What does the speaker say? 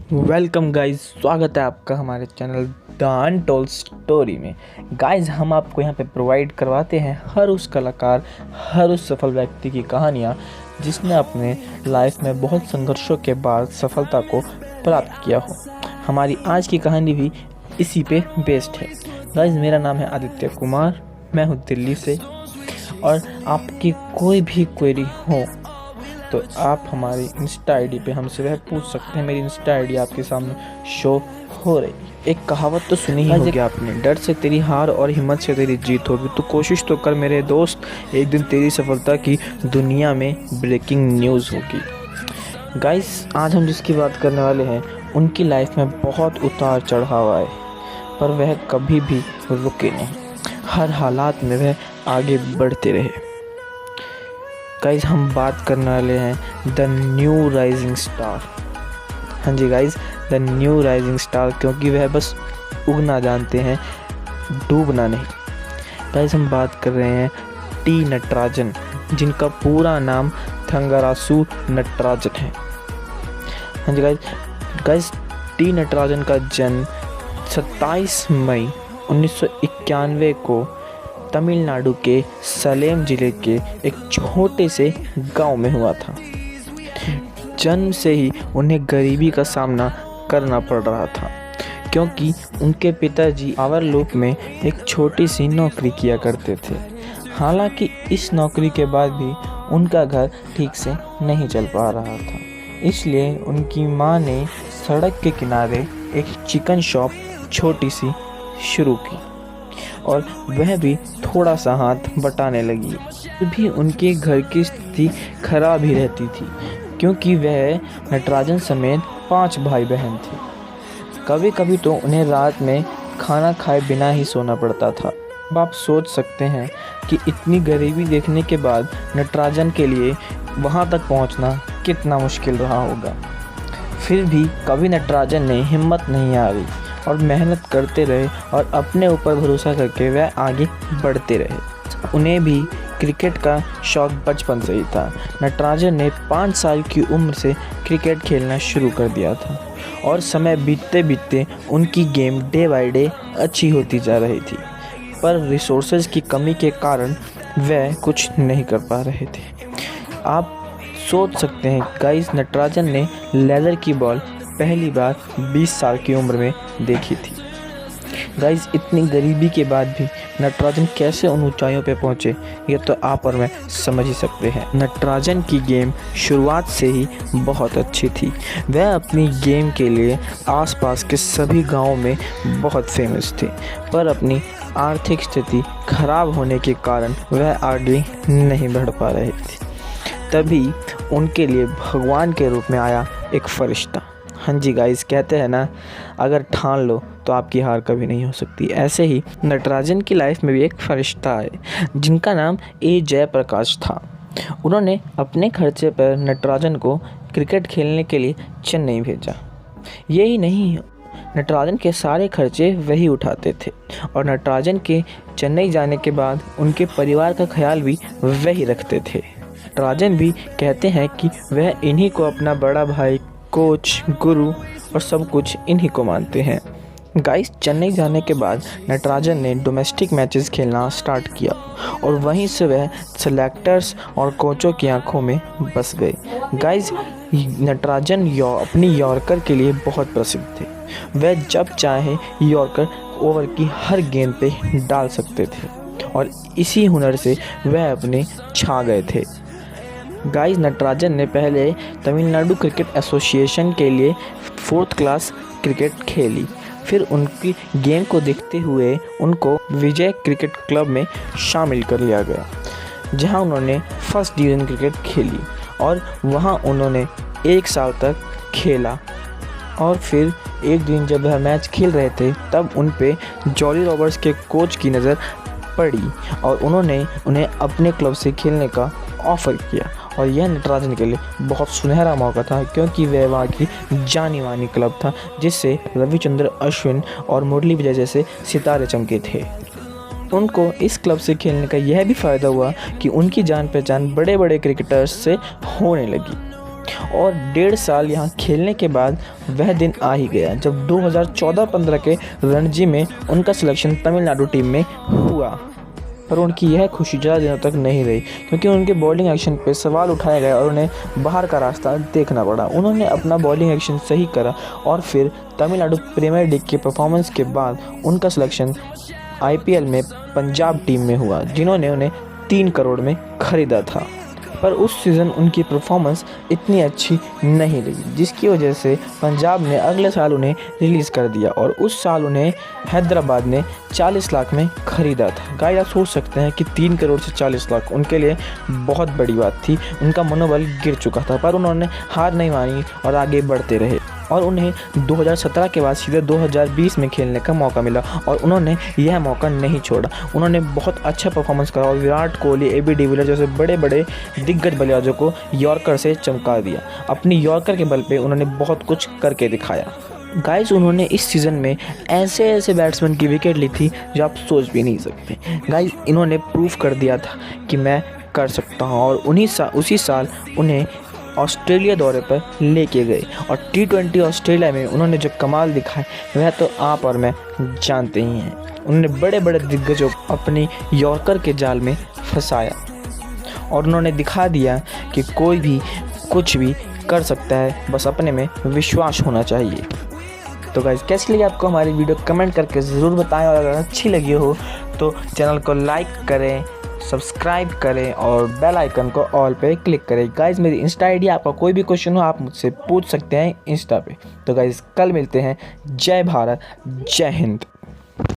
Welcome guys, स्वागत है आपका हमारे चैनल द अनटोल्ड स्टोरी में। गाइस, हम आपको यहाँ पे प्रोवाइड करवाते हैं हर उस कलाकार, हर उस सफल व्यक्ति की कहानियाँ जिसने अपने लाइफ में बहुत संघर्षों के बाद सफलता को प्राप्त किया हो। हमारी आज की कहानी भी इसी पे बेस्ड है। गाइस, मेरा नाम है आदित्य कुमार, मैं हूँ दिल्ली से। और आपकी कोई भी क्वेरी हो तो आप हमारी इंस्टा आईडी पे हमसे वह पूछ सकते हैं। मेरी इंस्टा आईडी आपके सामने शो हो रही है। एक कहावत तो सुनी ही होगी आपने, डर से तेरी हार और हिम्मत से तेरी जीत होगी। तो कोशिश तो कर मेरे दोस्त, एक दिन तेरी सफलता की दुनिया में ब्रेकिंग न्यूज़ होगी। गाइस, आज हम जिसकी बात करने वाले हैं उनकी लाइफ में बहुत उतार चढ़ाव आए, पर वह कभी भी रुके नहीं। हर हालात में वह आगे बढ़ते रहे। गाइस, हम बात करने वाले हैं द न्यू राइजिंग स्टार। हाँ जी guys, the new rising star, क्योंकि वह बस उगना जानते हैं, डूबना नहीं। गाइस, हम बात कर रहे हैं टी नटराजन, जिनका पूरा नाम थंगरासु नटराजन है। हाँ जी गाइस, टी नटराजन का जन्म 27 मई 1991 को तमिलनाडु के सलेम जिले के एक छोटे से गांव में हुआ था। जन्म से ही उन्हें गरीबी का सामना करना पड़ रहा था, क्योंकि उनके पिताजी पावर लूप में एक छोटी सी नौकरी किया करते थे। हालांकि इस नौकरी के बाद भी उनका घर ठीक से नहीं चल पा रहा था, इसलिए उनकी मां ने सड़क के किनारे एक चिकन शॉप छोटी सी शुरू की और वह भी थोड़ा सा हाथ बटाने लगी। फिर भी उनके घर की स्थिति खराब ही रहती थी, क्योंकि वह नटराजन समेत 5 भाई बहन थे। कभी कभी तो उन्हें रात में खाना खाए बिना ही सोना पड़ता था। अब आप सोच सकते हैं कि इतनी गरीबी देखने के बाद नटराजन के लिए वहां तक पहुंचना कितना मुश्किल रहा होगा। फिर भी कभी नटराजन ने हिम्मत नहीं हारी और मेहनत करते रहे और अपने ऊपर भरोसा करके वह आगे बढ़ते रहे। उन्हें भी क्रिकेट का शौक बचपन से ही था। नटराजन ने 5 साल की उम्र से क्रिकेट खेलना शुरू कर दिया था और समय बीतते बीतते उनकी गेम डे बाय डे अच्छी होती जा रही थी, पर रिसोर्सेज की कमी के कारण वह कुछ नहीं कर पा रहे थे। आप सोच सकते हैं गाइस, नटराजन ने लेदर की बॉल पहली बार 20 साल की उम्र में देखी थी। गाइस, इतनी गरीबी के बाद भी नटराजन कैसे उन ऊंचाइयों पे पहुंचे, ये तो आप और मैं समझ ही सकते हैं। नटराजन की गेम शुरुआत से ही बहुत अच्छी थी। वह अपनी गेम के लिए आसपास के सभी गांवों में बहुत फेमस थे, पर अपनी आर्थिक स्थिति खराब होने के कारण वह आगे नहीं बढ़ पा रहे थे। तभी उनके लिए भगवान के रूप में आया एक फरिश्ता। हाँ जी गाइस, कहते हैं ना, अगर ठान लो तो आपकी हार कभी नहीं हो सकती। ऐसे ही नटराजन की लाइफ में भी एक फरिश्ता आए, जिनका नाम ए जयप्रकाश था। उन्होंने अपने खर्चे पर नटराजन को क्रिकेट खेलने के लिए चेन्नई भेजा। यही नहीं, नटराजन के सारे खर्चे वही उठाते थे और नटराजन के चेन्नई जाने के बाद उनके परिवार का ख्याल भी वही रखते थे। नटराजन भी कहते हैं कि वह इन्हीं को अपना बड़ा भाई, कोच, गुरु और सब कुछ इन्हीं को मानते हैं। गाइस, चेन्नई जाने के बाद नटराजन ने डोमेस्टिक मैचेस खेलना स्टार्ट किया और वहीं से वह सेलेक्टर्स और कोचों की आंखों में बस गए। गाइस, नटराजन अपनी यॉर्कर के लिए बहुत प्रसिद्ध थे। वह जब चाहे यॉर्कर ओवर की हर गेंद पे डाल सकते थे और इसी हुनर से वह अपने छा गए थे। गाइस, नटराजन ने पहले तमिलनाडु क्रिकेट एसोसिएशन के लिए 4th क्लास क्रिकेट खेली। फिर उनकी गेम को देखते हुए उनको विजय क्रिकेट क्लब में शामिल कर लिया गया, जहां उन्होंने फर्स्ट डिवीज़न क्रिकेट खेली और वहां उन्होंने 1 साल तक खेला। और फिर एक दिन जब वह मैच खेल रहे थे, तब उन पे जॉली रॉबर्ट्स के कोच की नज़र पड़ी और उन्होंने उन्हें अपने क्लब से खेलने का ऑफ़र किया। और यह नटराजन के लिए बहुत सुनहरा मौका था, क्योंकि वह वहाँ की जानी मानी क्लब था, जिससे रविचंद्र अश्विन और मुरली विजय जैसे सितारे चमके थे। उनको इस क्लब से खेलने का यह भी फ़ायदा हुआ कि उनकी जान पहचान बड़े बड़े क्रिकेटर्स से होने लगी। और 1.5 साल यहाँ खेलने के बाद वह दिन आ ही गया जब 2014-15 के रणजी में उनका सिलेक्शन तमिलनाडु टीम में हुआ। पर उनकी यह खुशी ज़्यादा दिनों तक नहीं रही, क्योंकि उनके बॉलिंग एक्शन पर सवाल उठाए गए और उन्हें बाहर का रास्ता देखना पड़ा। उन्होंने अपना बॉलिंग एक्शन सही करा और फिर तमिलनाडु प्रीमियर लीग के परफॉर्मेंस के बाद उनका सिलेक्शन IPL में पंजाब टीम में हुआ, जिन्होंने उन्हें 3 करोड़ में खरीदा था। पर उस सीज़न उनकी परफॉर्मेंस इतनी अच्छी नहीं लगी, जिसकी वजह से पंजाब ने अगले साल उन्हें रिलीज़ कर दिया और उस साल उन्हें हैदराबाद ने 40 लाख में ख़रीदा था। गाइस, आप सोच सकते हैं कि 3 करोड़ से 40 लाख उनके लिए बहुत बड़ी बात थी। उनका मनोबल गिर चुका था, पर उन्होंने हार नहीं मानी और आगे बढ़ते रहे और उन्हें 2017 के बाद सीधे 2020 में खेलने का मौका मिला और उन्होंने यह मौका नहीं छोड़ा। उन्होंने बहुत अच्छा परफॉर्मेंस करा और विराट कोहली, AB डिविलियर्स जैसे बड़े बड़े दिग्गज बल्लेबाजों को यॉर्कर से चमका दिया। अपनी यॉर्कर के बल पे उन्होंने बहुत कुछ करके दिखाया। गाइस, उन्होंने इस सीज़न में ऐसे बैट्समैन की विकेट ली थी जो आप सोच भी नहीं सकते। गाइस, इन्होंने प्रूव कर दिया था कि मैं कर सकता हूँ और उसी साल उन्हें ऑस्ट्रेलिया दौरे पर लेके गए और T20 ऑस्ट्रेलिया में उन्होंने जो कमाल दिखाए वह तो आप और मैं जानते ही हैं। उन्होंने बड़े बड़े दिग्गजों को अपनी यॉर्कर के जाल में फंसाया और उन्होंने दिखा दिया कि कोई भी कुछ भी कर सकता है, बस अपने में विश्वास होना चाहिए। तो गाइस, कैसी लगी आपको हमारी वीडियो कमेंट करके ज़रूर बताएं और अगर अच्छी लगी हो तो चैनल को लाइक करें, सब्सक्राइब करें और बेल आइकन को ऑल पे क्लिक करें। गाइस, मेरी इंस्टा ID, आपका कोई भी क्वेश्चन हो आप मुझसे पूछ सकते हैं इंस्टा पे। तो गाइस, कल मिलते हैं। जय भारत, जय हिंद।